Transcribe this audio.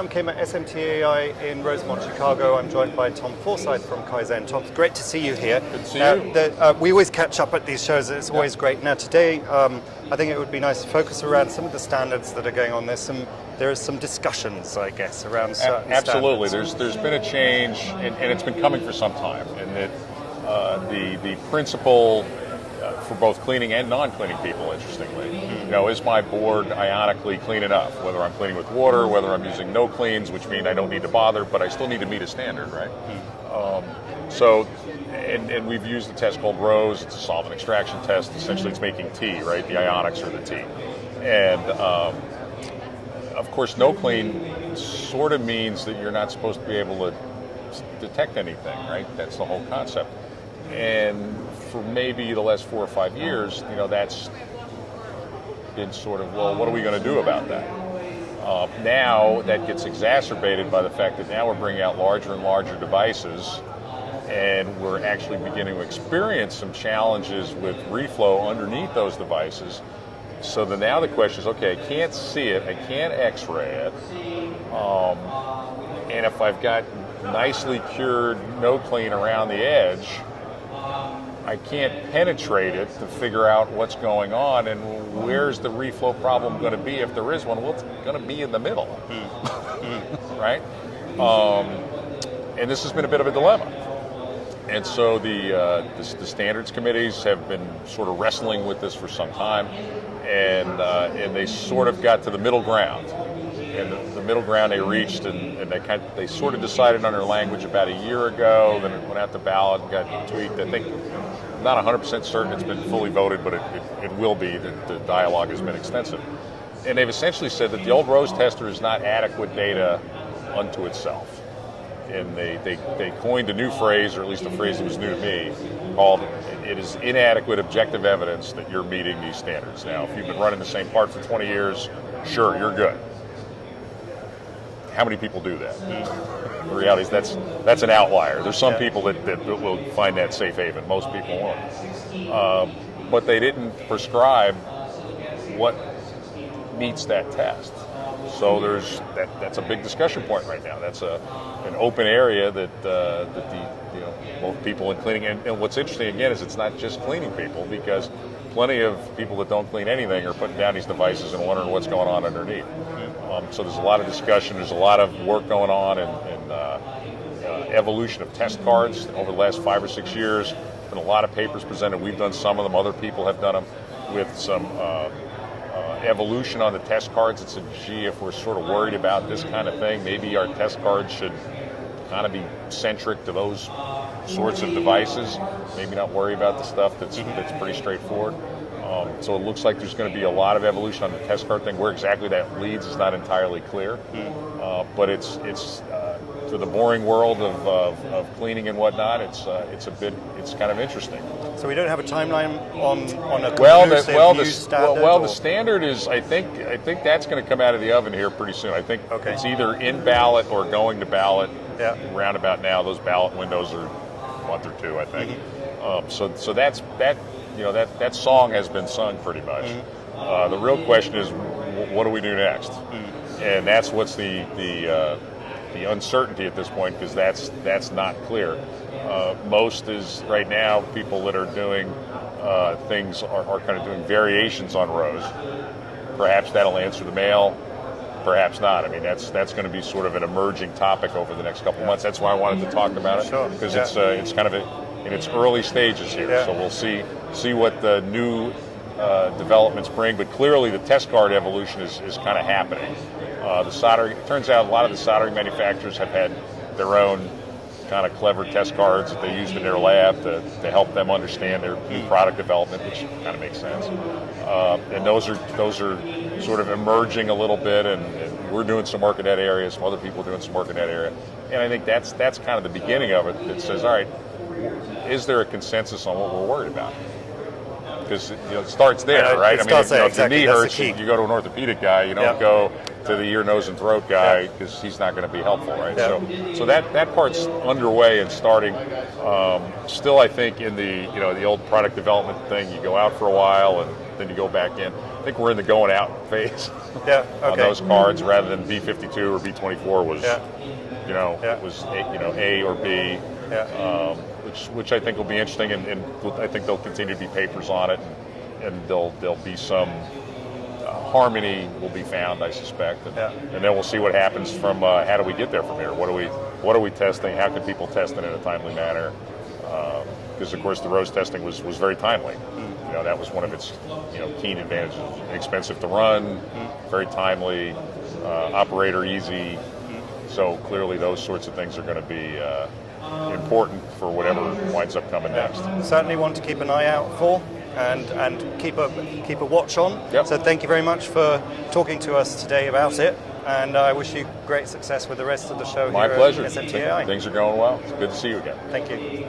I'm Kim at SMTAI in Rosemont, Chicago. I'm joined by Tom Forsythe from Kyzen. Tom, it's great to see you here. Good to see you. We always catch up at these shows. It's always great. Now today, I think it would be nice to focus around some of the standards that are going on. There are some discussions, I guess, around certain Absolutely. standards. There's been a change, and it's been coming for some time. And that the principle for both cleaning and non-cleaning people, interestingly, is my board ionically clean enough? Whether I'm cleaning with water, whether I'm using no cleans, which mean I don't need to bother, but I still need to meet a standard, right? And we've used a test called ROSE. It's a solvent extraction test. Essentially, it's making tea, right? The ionics are the tea. And of course, no clean sort of means that you're not supposed to be able to detect anything, right? That's the whole concept. And for maybe the last 4 or 5 years, that's been sort of, well, what are we going to do about that? Now that gets exacerbated by the fact that now we're bringing out larger and larger devices, and we're actually beginning to experience some challenges with reflow underneath those devices. So now the question is, okay, I can't see it, I can't x-ray it, and if I've got nicely cured no clean around the edge, I can't penetrate it to figure out what's going on, and where's the reflow problem going to be if there is one? Well, it's going to be in the middle, right? And this has been a bit of a dilemma. And so the standards committees have been sort of wrestling with this for some time, and they sort of got to the middle ground. And the middle ground they reached, and they sort of decided on their language about a year ago. Then it went out to ballot and got tweaked. I think, I'm not 100% certain it's been fully voted, but it will be. The dialogue has been extensive. And they've essentially said that the old ROSE tester is not adequate data unto itself. And they coined a new phrase, or at least a phrase that was new to me, called it is inadequate objective evidence that you're meeting these standards. Now, if you've been running the same part for 20 years, sure, you're good. How many people do that? The reality is that's an outlier. There's some people that will find that safe haven. Most people won't. But they didn't prescribe what meets that test. So that's a big discussion point right now. That's an open area that both people in cleaning, and what's interesting again is it's not just cleaning people, because plenty of people that don't clean anything are putting down these devices and wondering what's going on underneath. So there's a lot of discussion, there's a lot of work going on, and evolution of test cards over the last 5 or 6 years. Been a lot of papers presented. We've done some of them. Other people have done them with some evolution on the test cards. It's gee, if we're sort of worried about this kind of thing, maybe our test cards should kind of be centric to those sorts of devices. Maybe not worry about the stuff that's pretty straightforward. So it looks like there's going to be a lot of evolution on the test card thing. Where exactly that leads is not entirely clear. But it's to the boring world of cleaning and whatnot. It's kind of interesting. So we don't have a timeline on a conclusive new standard? Well, the standard is, I think that's going to come out of the oven here pretty soon. I think it's either in ballot or going to ballot. Yeah. Roundabout now, those ballot windows are a month or two, I think. So that's that. That song has been sung pretty much. The real question is, what do we do next? And that's what's the uncertainty at this point, because that's not clear. Most is right now people that are doing things are kind of doing variations on ROSE. Perhaps that'll answer the mail. Perhaps not. I mean, that's going to be sort of an emerging topic over the next couple of months. That's why I wanted to talk about it, because it's kind of in its early stages here. So we'll see what the new developments bring. But clearly, the test card evolution is kind of happening. It turns out a lot of the soldering manufacturers have had their own kind of clever test cards that they used in their lab to help them understand their new product development, which kind of makes sense. And those are sort of emerging a little bit, and we're doing some work in that area. Some other people are doing some work in that area, and I think that's kind of the beginning of it. That says, all right, is there a consensus on what we're worried about? Because it starts there, right? I mean, if your knee hurts, you go to an orthopedic guy. You don't go to the ear, nose, and throat guy, because he's not going to be helpful, right? So that part's underway and starting. Still, I think in the the old product development thing, you go out for a while and something to go back in. I think we're in the going out phase Yeah. on Okay. those cards rather than B52 or B24 was, Yeah. was A or B. Yeah. Which I think will be interesting, and I think there'll continue to be papers on it, and there'll be some harmony will be found, I suspect, and then we'll see what happens from how do we get there from here. What are we testing? How can people test it in a timely manner? Because of course the Rose testing was very timely. That was one of its keen advantages. Expensive to run, very timely, operator easy. So clearly those sorts of things are going to be important for whatever winds up coming next. Certainly want to keep an eye out for and keep a watch on. Yep. So thank you very much for talking to us today about it, and I wish you great success with the rest of the show. My here pleasure. at SMTAI. Things are going well. It's good to see you again. Thank you.